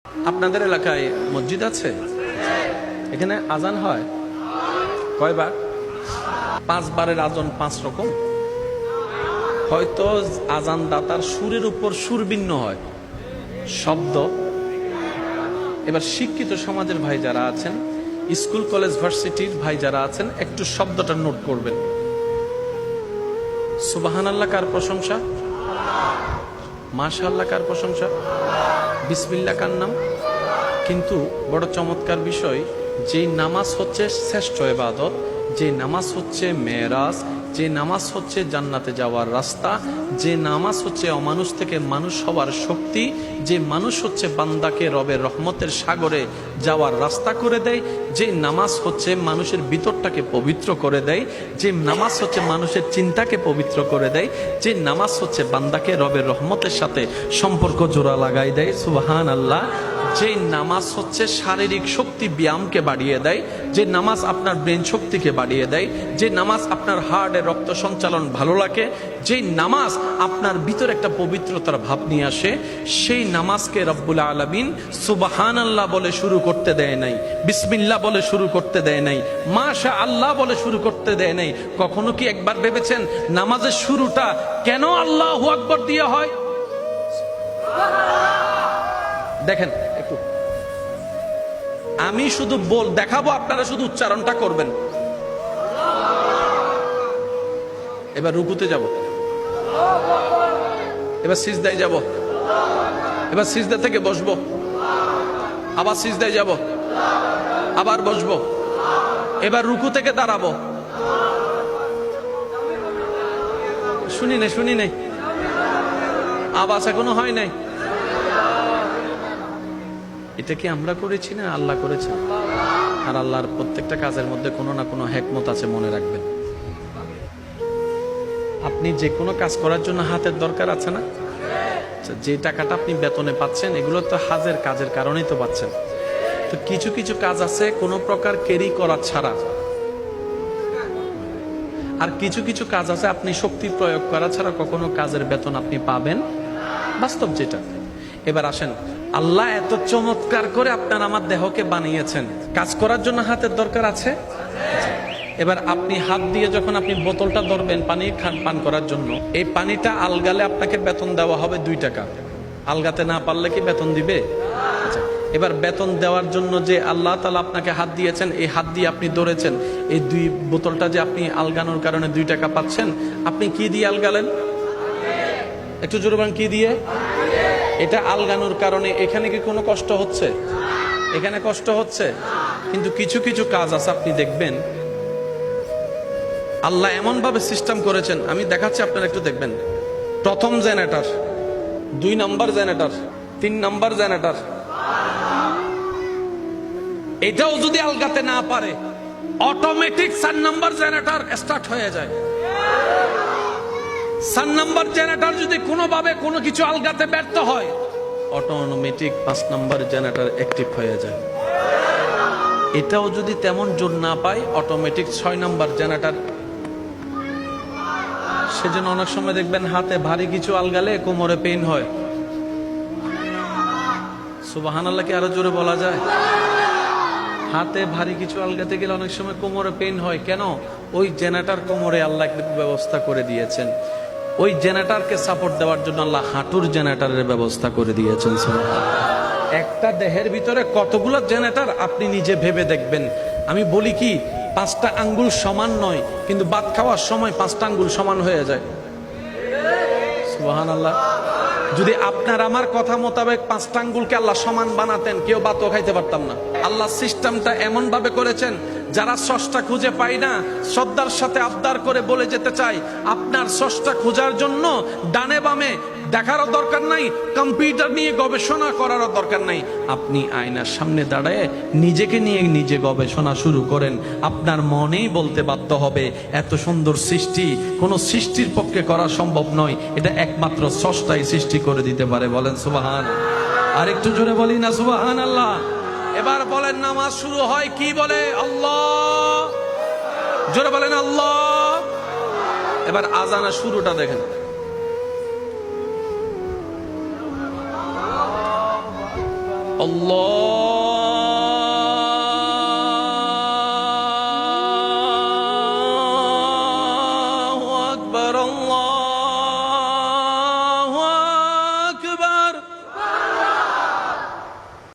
আপনাদের এলাকায় মসজিদ আছে? এখানে আজান হয় কয়বার? 5 বারের আজান 5 রকম। হয়তো আজান দাতার সুরের উপর সুর ভিন্ন হয়, শব্দ। এবার শিক্ষিত সমাজের ভাই যারা আছেন, স্কুল কলেজ ভার্সিটির ভাই যারা আছেন, একটু শব্দটা নোট করবেন। সুবহানাল্লাহ কার প্রশংসা? মাশাআল্লাহ কার প্রশংসা? বিসমিল্লাহ কার নাম? কিন্তু বড় চমৎকার বিষয়, যে নামাজ হচ্ছে শ্রেষ্ঠ ইবাদত, যে নামাজ হচ্ছে মেরাজ, যে নামাজ হচ্ছে জান্নাতে যাওয়ার রাস্তা, যে নামাজ হচ্ছে অমানুষ থেকে মানুষ হওয়ার শক্তি, যে মানুষ হচ্ছে বান্দাকে রবের রহমতের সাগরে যাওয়ার রাস্তা করে দেয়, যে নামাজ হচ্ছে মানুষের ভিতরটাকে পবিত্র করে দেয়, যে নামাজ হচ্ছে মানুষের চিন্তাকে পবিত্র করে দেয়, যে নামাজ হচ্ছে বান্দাকে রবের রহমতের সাথে সম্পর্ক জোড়া লাগাই দেয়। সুবহানাল্লাহ। যে নামাজ হচ্ছে শারীরিক শক্তি ব্যায়ামকে বাড়িয়ে দেয়, যে নামাজ আপনার ব্রেন শক্তিকে বাড়িয়ে দেয়, যে নামাজ আপনার হার্টের রক্ত সঞ্চালন ভালো লাগে, যে নামাজ আপনার ভিতরে একটা পবিত্রতার ভাব নিয়ে আসে, সেই নামাজকে রব্বুল আলামিন সুবহানাল্লাহ বলে শুরু করতে দেয় নাই, বিসমিল্লাহ বলে শুরু করতে দেয় নাই, মাশা আল্লাহ বলে শুরু করতে দেয় নাই। কখনো কি একবার ভেবেছেন নামাজের শুরুটা কেন আল্লাহু আকবার দিয়ে হয়? দেখেন একটু, আমি শুধু দেখাবো, আপনারা শুধু উচ্চারণটা করবেন। এবার রুকুতে যাব, এবার সিজদায় যাব, এবার সিজদা থেকে বসবো, আবার সিজদায় যাব, আবার বসবো, এবার রুকু থেকে দাঁড়াবো। শুনি নাই, আওয়াজ এখনো হয় নাই। এটা কি আমরা করেছি না আল্লাহ করেছেন? আর আল্লাহর প্রত্যেকটা কাজের মধ্যে কোনো না কোনো হিকমত আছে, মনে রাখবেন। আপনি যে কোনো কাজ করার জন্য হাতের দরকার আছে না? যে টাকাটা আপনি বেতনে পাচ্ছেন, এগুলো তো হাজের কাজের কারণেই তো পাচ্ছেন। তো কিছু কিছু কাজ আছে কোনো প্রকার ক্যারি করা ছাড়া, আর কিছু কিছু কাজ আছে আপনি শক্তি প্রয়োগ করা ছাড়া কখনো কাজের বেতন আপনি পাবেন, বাস্তব যেটা। এবার আসেন, আল্লাহ এত চমৎকার করে আপনার আমার দেহকে বানিয়েছেন, কাজ করার জন্য হাতের দরকার আছে। এবার আপনি হাত দিয়ে যখন আপনি বোতলটা ধরবেন পানি পান করার জন্য, এই পানিটা আলগালে আপনাকে বেতন দেওয়া হবে 2 টাকা। আলগাতে না পারলে কি বেতন দিবে? আচ্ছা, এবার বেতন দেওয়ার জন্য যে আল্লাহ তাআলা আপনাকে হাত দিয়েছেন, এই হাত দিয়ে আপনি ধরেছেন, এই 2 বোতলটা যে আপনি আলগানোর কারণে 2 টাকা পাচ্ছেন, আপনি কি দিয়ে আলগালেন? একটু জোরে বলেন, কি দিয়ে? এটা আলগানোর কারণে এখানে কি কোনো কষ্ট হচ্ছে? এখানে কষ্ট হচ্ছে। কিন্তু কিছু কিছু কাজ আছে আপনি দেখবেন আল্লাহ এমন ভাবে সিস্টেম করেছেন, আমি দেখাচ্ছি আপনারা একটু দেখবেন। প্রথম generator, 2 number generator, 3 number generator, এটাও যদি আলগাতে না পারে, অটোমেটিক 4 নাম্বার জেনারেটর স্টার্ট হয়ে যায়। 4 নাম্বার জেনারেটর যদি কোনোভাবে কোনো কিছু আলগাতে ব্যর্থ হয়, অটোমেটিক 5 নাম্বার জেনারেটর অ্যাক্টিভ হয়ে যায়। এটাও যদি তেমন জোর না পায়, অটোমেটিক 6 নাম্বার জেনারেটর। সেজন্য অনেক সময় দেখবেন হাতে ভারী কিছু আলগালে কোমরে পেইন হয়। সুবহানাল্লাহ কি আরো জোরে বলা যায়? হাতে ভারী কিছু আলগাতে গেলে অনেক সময় কোমরে পেইন হয়। কেন? ওই জেনারেটর কোমরে আল্লাহ একটা ব্যবস্থা করে দিয়েছেন। ওই জেনারেটরকে সাপোর্ট দেওয়ার জন্য আল্লাহ হাঁটুর জেনারেটরের ব্যবস্থা করে দিয়েছেন। একটা দেহের ভিতরে কতগুলো জেনারেটর আপনি নিজে ভেবে দেখবেন। আমি বলি কি, 5টা আঙ্গুল সমান নয়, কিন্তু ভাত খাওয়ার সময় 5টা আঙ্গুল সমান হয়ে যায়। সুবহানাল্লাহ। যদি আপনার আমার কথা মোতাবেক 5টা আঙ্গুলকে আল্লাহ সমান বানাতেন, কেউ ভাতও খাইতে পারতাম না। আল্লাহ সিস্টেমটা এমন ভাবে করেছেন, যারা স্রষ্টা খুঁজে পায় না, শ্রদ্ধার সাথে আবদার করে বলে যেতে চাই, আপনার স্রষ্টা খোঁজার জন্য ডানে বামে দেখারও দরকার নাই, কম্পিউটার নিয়ে গবেষণা করারও দরকার নাই। আপনি আয়নার সামনে দাঁড়ায় নিজেকে নিয়ে নিজে গবেষণা শুরু করেন। আপনার মনেই বলতে বাধ্য হবে, এত সুন্দর সৃষ্টি কোন সৃষ্টির পক্ষে করা সম্ভব নয়, এটা একমাত্র স্রষ্টাই সৃষ্টি করে দিতে পারে। বলেন সুবহান। আর একটু জোরে বলি না সুবহানাল্লাহ। এবার বলেন, নামাজ শুরু হয় কি বলে? আল্লাহ। জোরে বলেন আল্লাহ। এবার আজানের শুরুটা দেখেন। আল্লাহু আকবার, আল্লাহু